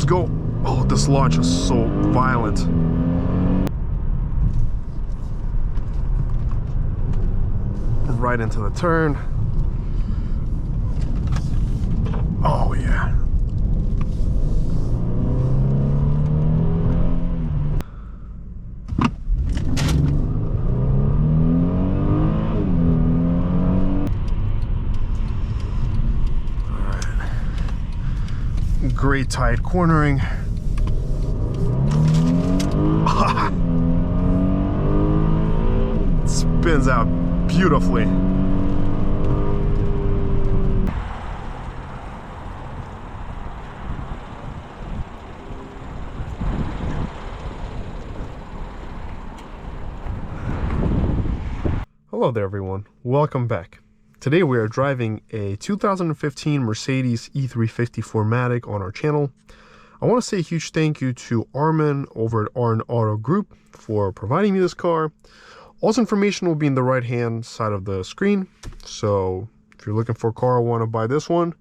let's go. Oh, this launch is so violent. Right into the turn. Oh yeah. Great tight cornering. It spins out beautifully. Hello there everyone, welcome back. Today we are driving a 2015 Mercedes E350 4MATIC on our channel. I want to say a huge thank you to Armen over at AREN Auto Group for providing me this car. All this information will be in the right hand side of the screen. So if you're looking for a car, want to buy this one,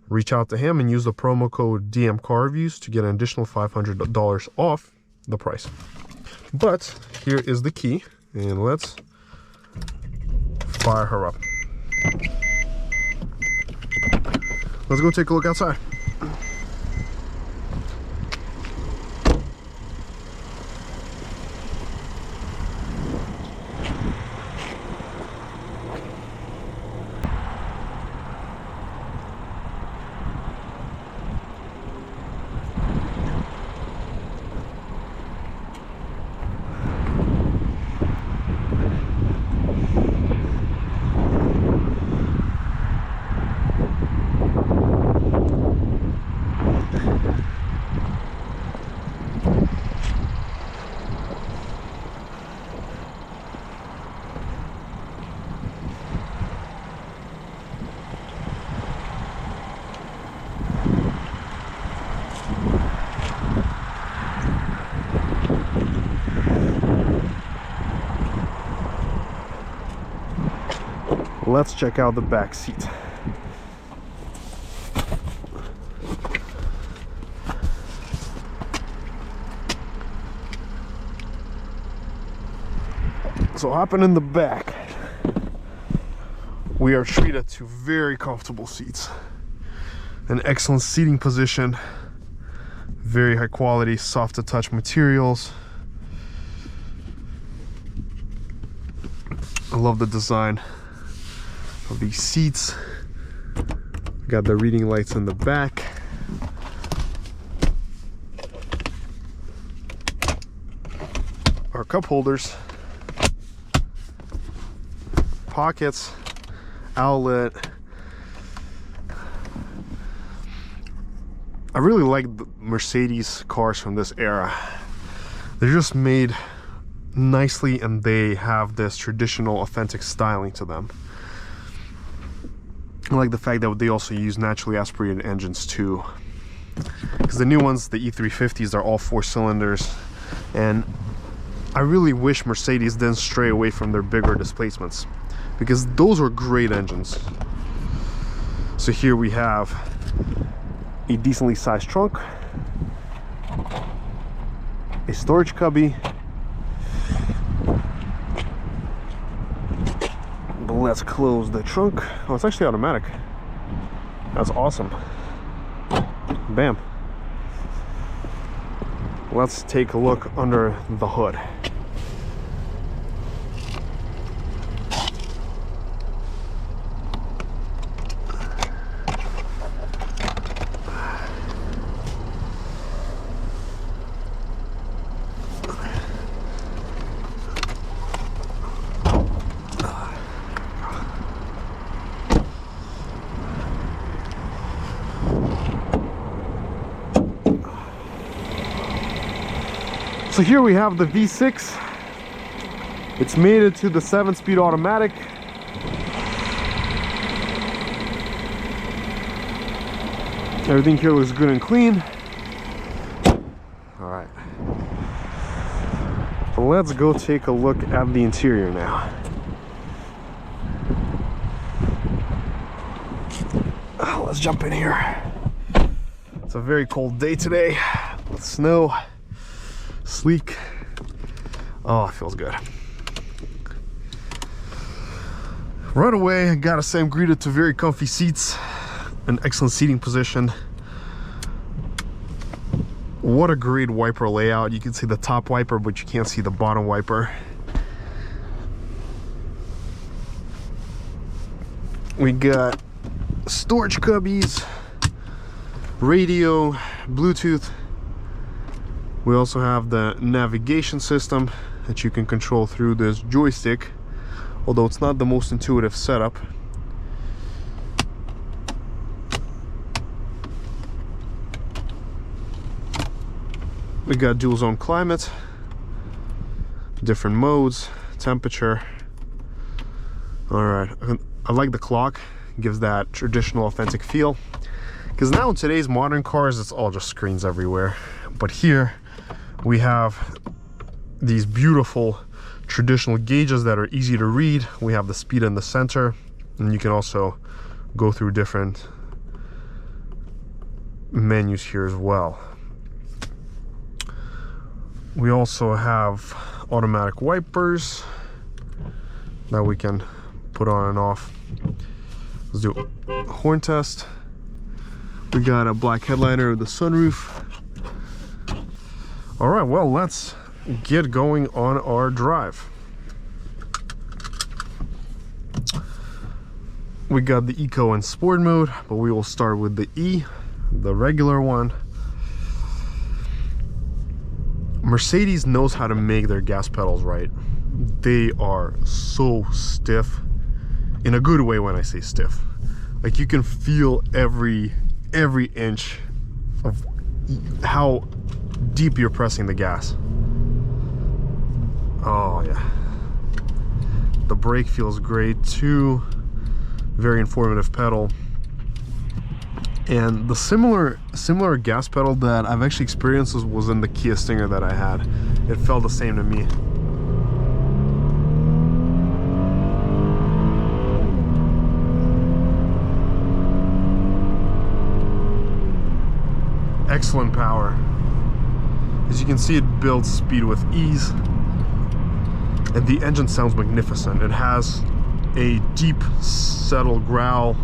reach out to him and use the promo code DMCarReviews to get an additional $500 off the price. But here is the key and let's fire her up. Let's go take a look outside. Let's check out the back seat. So hopping in the back, we are treated to very comfortable seats. An excellent seating position, very high quality, soft to touch materials. I love the design of these seats. Got the reading lights in the back. Our cup holders, pockets, outlet. I really like the Mercedes cars from this era. They're just made nicely and they have this traditional authentic styling to them. I like the fact that they also use naturally aspirated engines too, because the new ones, the E350s, are all 4 cylinders, and I really wish Mercedes didn't stray away from their bigger displacements, because those were great engines. So here we have a decently sized trunk, a storage cubby. Let's close the trunk. Oh, it's actually automatic. That's awesome. Bam. Let's take a look under the hood. So here we have the V6. It's mated to the 7-speed automatic. Everything here looks good and clean. All right. So let's go take a look at the interior now. Let's jump in here. It's a very cold day today. Snow, sleek. Oh, it feels good. Right away, I gotta say I'm greeted to very comfy seats, an excellent seating position. What a great wiper layout. You can see the top wiper, but you can't see the bottom wiper. We got storage cubbies, radio, Bluetooth. We also have the navigation system that you can control through this joystick, although it's not the most intuitive setup. We got dual zone climate, different modes, temperature. All right, I like the clock, gives that traditional authentic feel. Because now in today's modern cars, it's all just screens everywhere. But here we have these beautiful traditional gauges that are easy to read. We have the speed in the center, and you can also go through different menus here as well. We also have automatic wipers that we can put on and off. Let's do a horn test. We got a black headliner with the sunroof. All right, well, let's get going on our drive. We got the Eco and Sport mode, but we will start with the E, the regular one. Mercedes knows how to make their gas pedals right. They are so stiff, in a good way when I say stiff. Like you can feel every inch of how deep you're pressing the gas. Oh yeah. The brake feels great too. Very informative pedal. And the similar gas pedal that I've actually experienced was in the Kia Stinger that I had. It felt the same to me. Excellent power. As you can see, it builds speed with ease. And the engine sounds magnificent. It has a deep, subtle growl.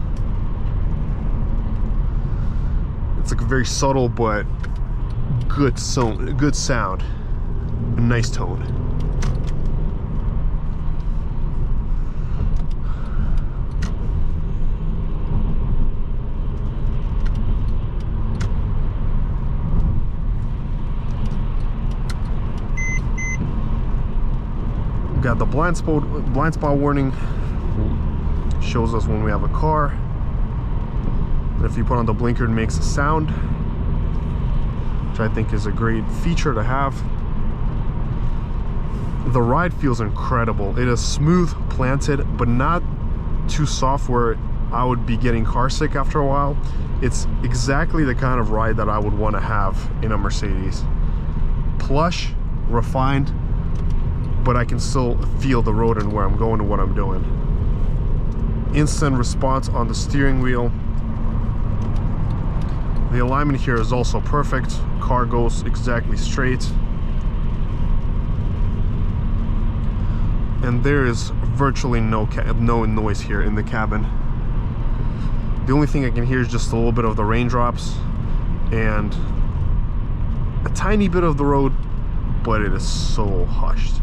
It's like a very subtle but good sound, a nice tone. Got the blind spot warning, shows us when we have a car. If you put on the blinker, it makes a sound, which I think is a great feature to have. The ride feels incredible. It is smooth, planted, but not too soft where I would be getting car sick after a while. It's exactly the kind of ride that I would want to have in a Mercedes. Plush, refined, but I can still feel the road and where I'm going and what I'm doing. Instant response on the steering wheel. The alignment here is also perfect. Car goes exactly straight. And there is virtually no noise here in the cabin. The only thing I can hear is just a little bit of the raindrops and a tiny bit of the road, but it is so hushed.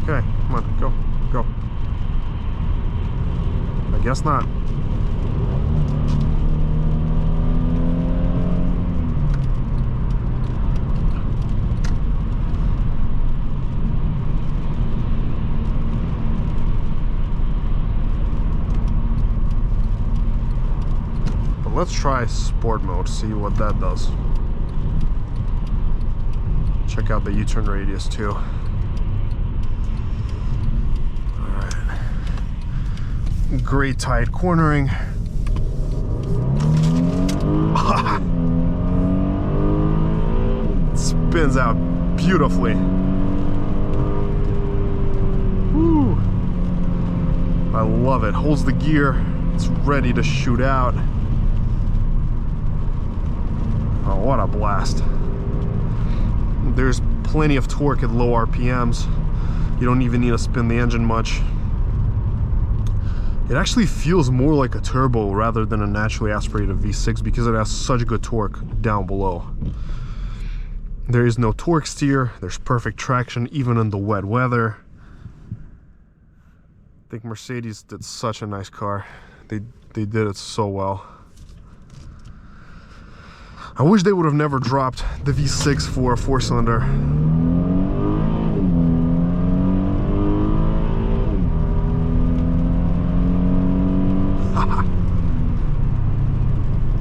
Okay, come on, go. I guess not. But let's try sport mode, see what that does. Check out the U-turn radius too. Great tight cornering. It spins out beautifully. Woo. I love it. Holds the gear It's ready to shoot out. Oh, what a blast. There's plenty of torque at low RPMs. You don't even need to spin the engine much. It actually feels more like a turbo rather than a naturally aspirated V6 because it has such good torque down below. There is no torque steer. There's perfect traction even in the wet weather. I think Mercedes did such a nice car. They did it so well. I wish they would have never dropped the V6 for a 4-cylinder.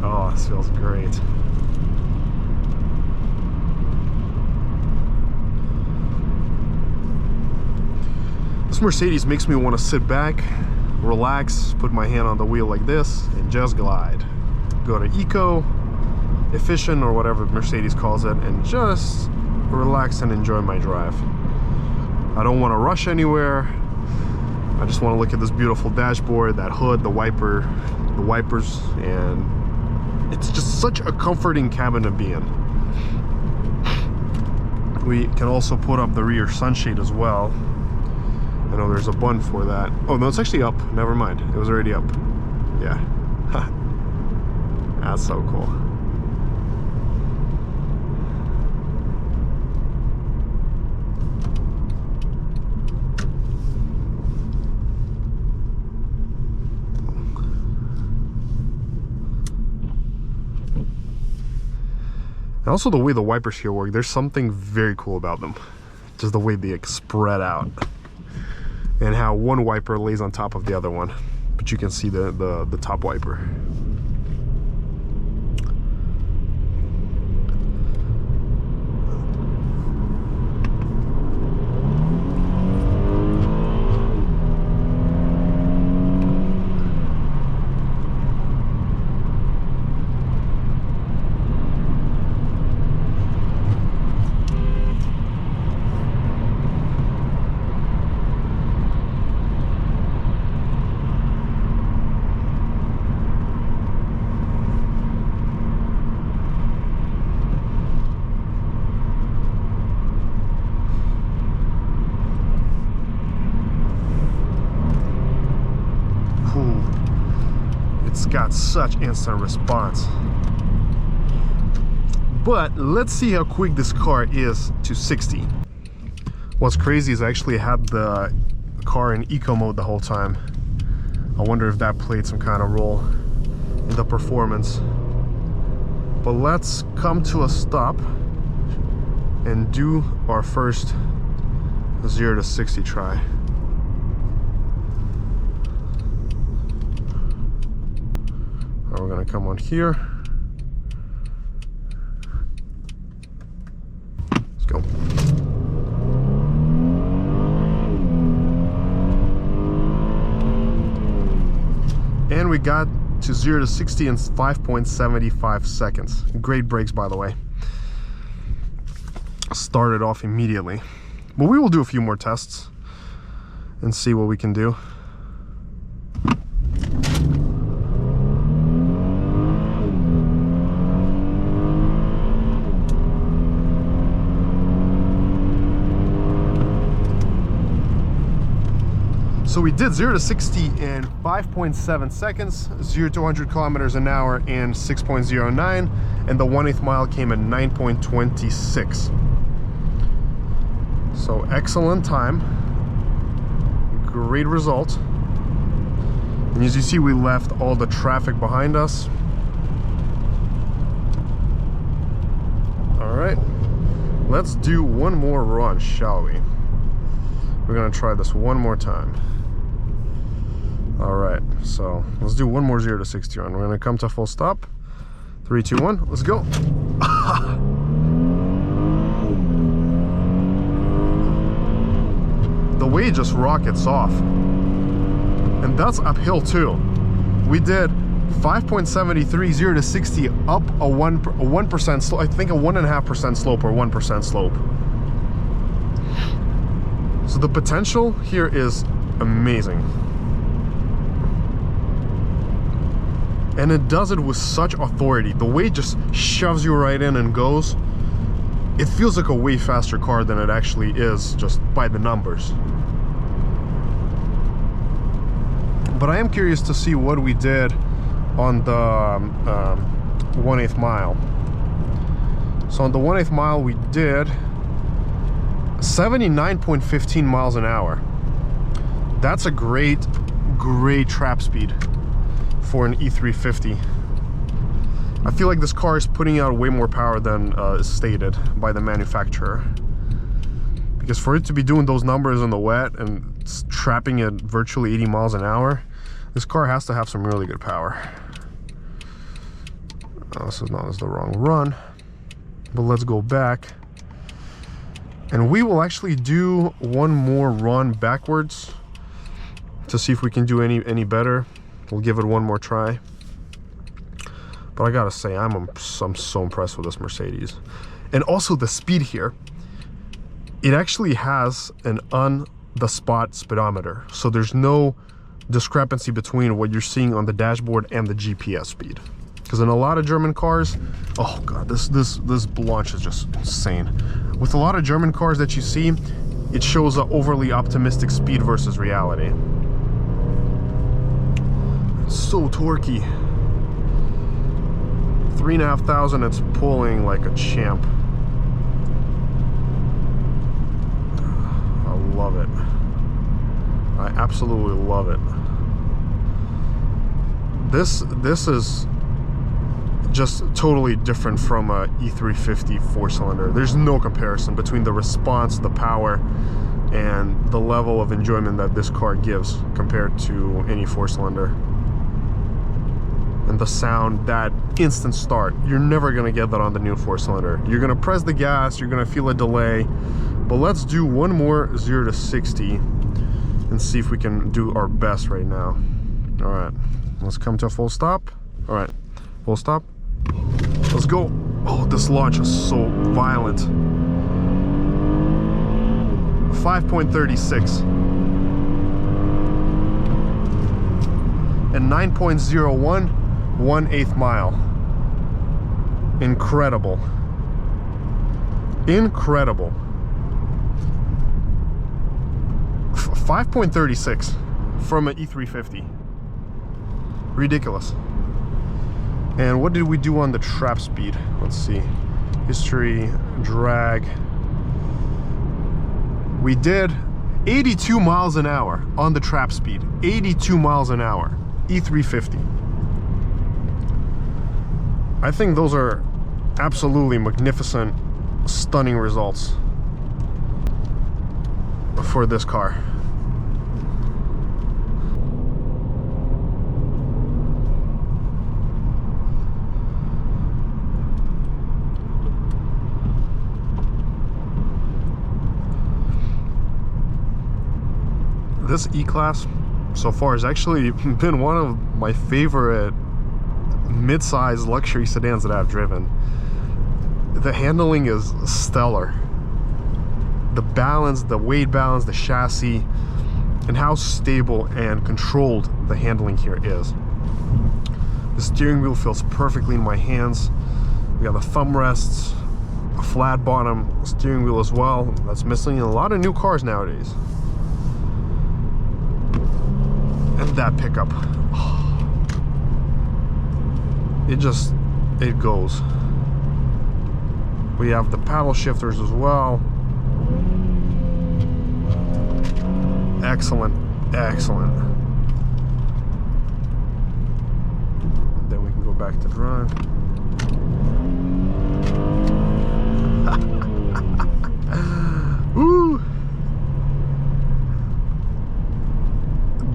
Oh, this feels great. This Mercedes makes me want to sit back, relax, put my hand on the wheel like this, and just glide. Go to eco, efficient, or whatever Mercedes calls it, and just relax and enjoy my drive. I don't want to rush anywhere. I just want to look at this beautiful dashboard, that hood, the wipers, and it's just such a comforting cabin to be in. We can also put up the rear sunshade as well. I know there's a button for that. Oh no, it's actually up. Never mind. It was already up. Yeah. That's so cool. And also the way the wipers here work, there's something very cool about them. Just the way they spread out. And how one wiper lays on top of the other one. But you can see the top wiper. Got such instant response. But let's see how quick this car is to 60. What's crazy is I actually had the car in eco mode the whole time. I wonder if that played some kind of role in the performance. But let's come to a stop and do our first 0 to 60 try. We're gonna come on here. Let's go. And we got to 0 to 60 in 5.75 seconds. Great brakes, by the way. Started off immediately. But we will do a few more tests and see what we can do. So we did 0 to 60 in 5.7 seconds, 0 to 100 kilometers an hour in 6.09, and the 1/8 mile came in 9.26. So excellent time, great result. And as you see, we left all the traffic behind us. All right, let's do one more run, shall we? We're gonna try this one more time. All right, so let's do one more 0 to 60 run. We're gonna come to full stop. 3, 2, 1, let's go. The way it just rockets off. And that's uphill too. We did 5.73, 0 to 60, up a 1% slope, I think a 1.5% slope or 1% slope. So the potential here is amazing. And it does it with such authority. The way it just shoves you right in and goes. It feels like a way faster car than it actually is, just by the numbers. But I am curious to see what we did on the 1/8 mile. So on the 1/8 mile we did 79.15 miles an hour. That's a great trap speed for an E350. I feel like this car is putting out way more power than is stated by the manufacturer. Because for it to be doing those numbers in the wet and trapping at virtually 80 miles an hour, this car has to have some really good power. This is not the wrong run, but let's go back. And we will actually do one more run backwards to see if we can do any better. We'll give it one more try. But I gotta say, I'm so impressed with this Mercedes. And also the speed here. It actually has an on-the-spot speedometer. So there's no discrepancy between what you're seeing on the dashboard and the GPS speed. Because in a lot of German cars, oh god, this launch is just insane. With a lot of German cars that you see, it shows an overly optimistic speed versus reality. It's so torquey. 3,500, it's pulling like a champ. I love it. I absolutely love it. This is just totally different from a E350 4-cylinder. There's no comparison between the response, the power, and the level of enjoyment that this car gives compared to any 4-cylinder. And the sound, that instant start, you're never gonna get that on the new 4-cylinder. You're gonna press the gas, you're gonna feel a delay. But let's do one more 0 to 60 and see if we can do our best right now. All right, let's come to a full stop. All right, full stop. Let's go. Oh, this launch is so violent. 5.36 and 9.01, 1/8 mile. Incredible. Incredible. 5.36 from an E350. Ridiculous. And what did we do on the trap speed? Let's see. History, drag. We did 82 miles an hour on the trap speed. 82 miles an hour. E350. I think those are absolutely magnificent, stunning results for this car. This E-Class so far has actually been one of my favorite mid-size luxury sedans that I've driven. The handling is stellar. The balance, the weight balance, the chassis, and how stable and controlled the handling here is. The steering wheel feels perfectly in my hands. We got the thumb rests, a flat bottom steering wheel as well. That's missing in a lot of new cars nowadays. And that pickup, it goes. We have the paddle shifters as well. Excellent, excellent. Then we can go back to drive. Woo!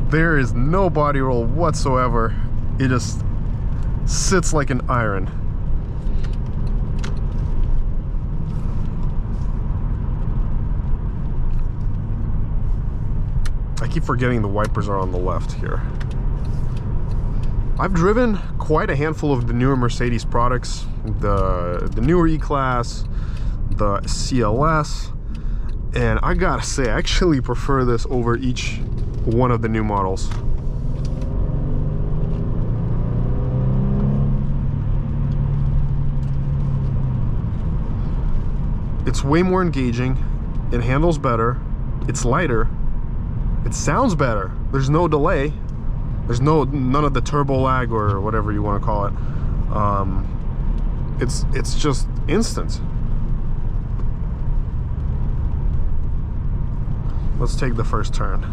There is no body roll whatsoever. It just sits like an iron. I keep forgetting the wipers are on the left here. I've driven quite a handful of the newer Mercedes products, the newer E-Class, the CLS, and I gotta say, I actually prefer this over each one of the new models. It's way more engaging. It handles better. It's lighter. It sounds better. There's no delay. There's none of the turbo lag or whatever you want to call it. It's just instant. Let's take the first turn.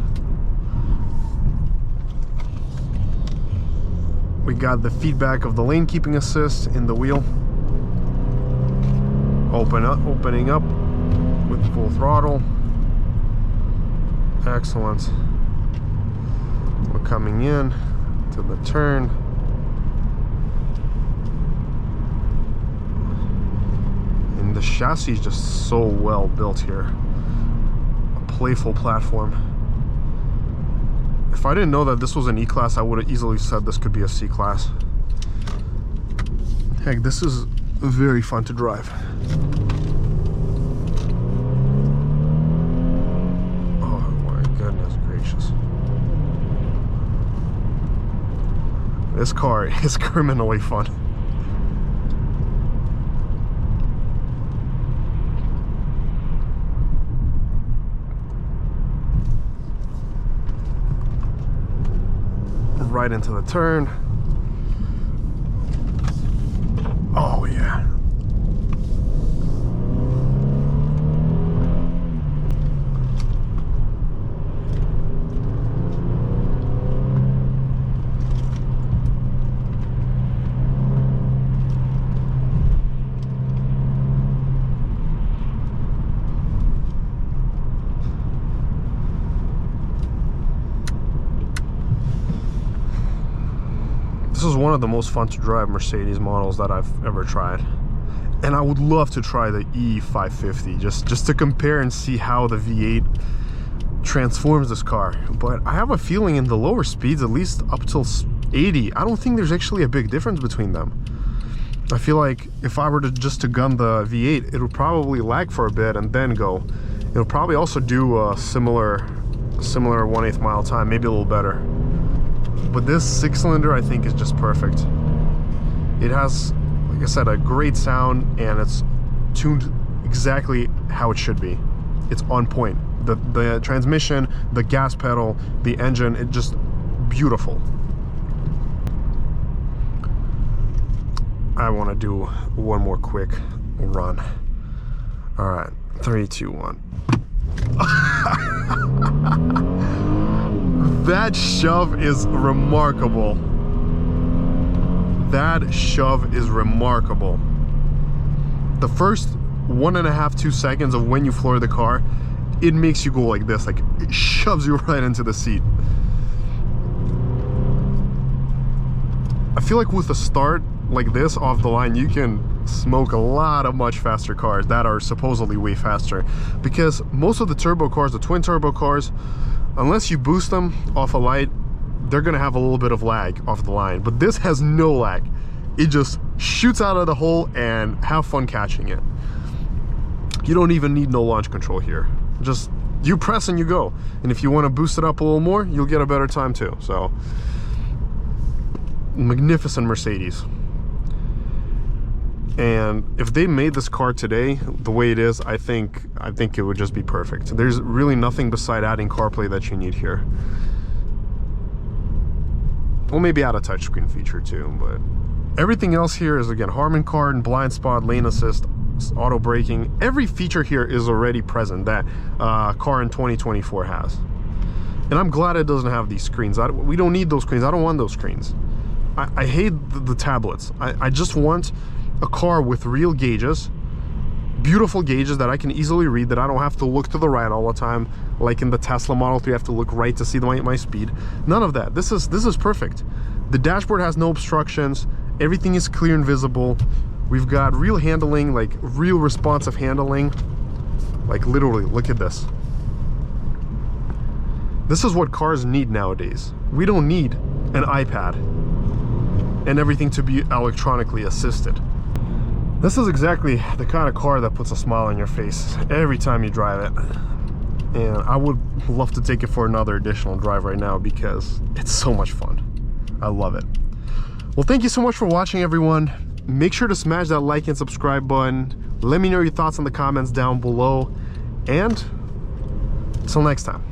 We got the feedback of the lane keeping assist in the wheel. Opening up with full throttle. Excellent. We're coming in to the turn. And the chassis is just so well built here. A playful platform. If I didn't know that this was an E-Class, I would have easily said this could be a C-Class. Heck, this is very fun to drive. Oh my goodness gracious. This car is criminally fun. Right into the turn. Oh yeah. This is one of the most fun to drive Mercedes models that I've ever tried. And I would love to try the E350 just to compare and see how the V8 transforms this car. But I have a feeling in the lower speeds, at least up till 80, I don't think there's actually a big difference between them. I feel like if I were to just gun the V8, it would probably lag for a bit and then go. It'll probably also do a similar 1/8 mile time, maybe a little better. But this 6-cylinder, I think, is just perfect. It has, like I said, a great sound, and it's tuned exactly how it should be. It's on point. The transmission, the gas pedal, the engine, it's just beautiful. I want to do one more quick run. All right, 3, 2, 1. That shove is remarkable. That shove is remarkable. The first 1.5 to 2 seconds of when you floor the car, it makes you go like this, like it shoves you right into the seat. I feel like with a start like this off the line, you can smoke a lot of much faster cars that are supposedly way faster, because most of the turbo cars, the twin turbo cars, unless you boost them off a light, they're gonna have a little bit of lag off the line. But this has no lag. It just shoots out of the hole, and have fun catching it. You don't even need no launch control here. Just you press and you go. And if you want to boost it up a little more, you'll get a better time too. So magnificent Mercedes. And if they made this car today the way it is, I think it would just be perfect. There's really nothing beside adding CarPlay that you need here. Well, maybe add a touchscreen feature too, but everything else here is, again, Harman Kardon, blind spot, lane assist, auto braking. Every feature here is already present that car in 2024 has. And I'm glad it doesn't have these screens. We don't need those screens. I don't want those screens. I hate the tablets. I just want a car with real gauges, beautiful gauges that I can easily read, that I don't have to look to the right all the time, like in the Tesla Model 3, I have to look right to see my speed. None of that. This is perfect. The dashboard has no obstructions. Everything is clear and visible. We've got real handling, like real responsive handling. Like literally, look at this. This is what cars need nowadays. We don't need an iPad and everything to be electronically assisted. This is exactly the kind of car that puts a smile on your face every time you drive it. And I would love to take it for another additional drive right now because it's so much fun. I love it. Well, thank you so much for watching, everyone. Make sure to smash that like and subscribe button. Let me know your thoughts in the comments down below. And until next time.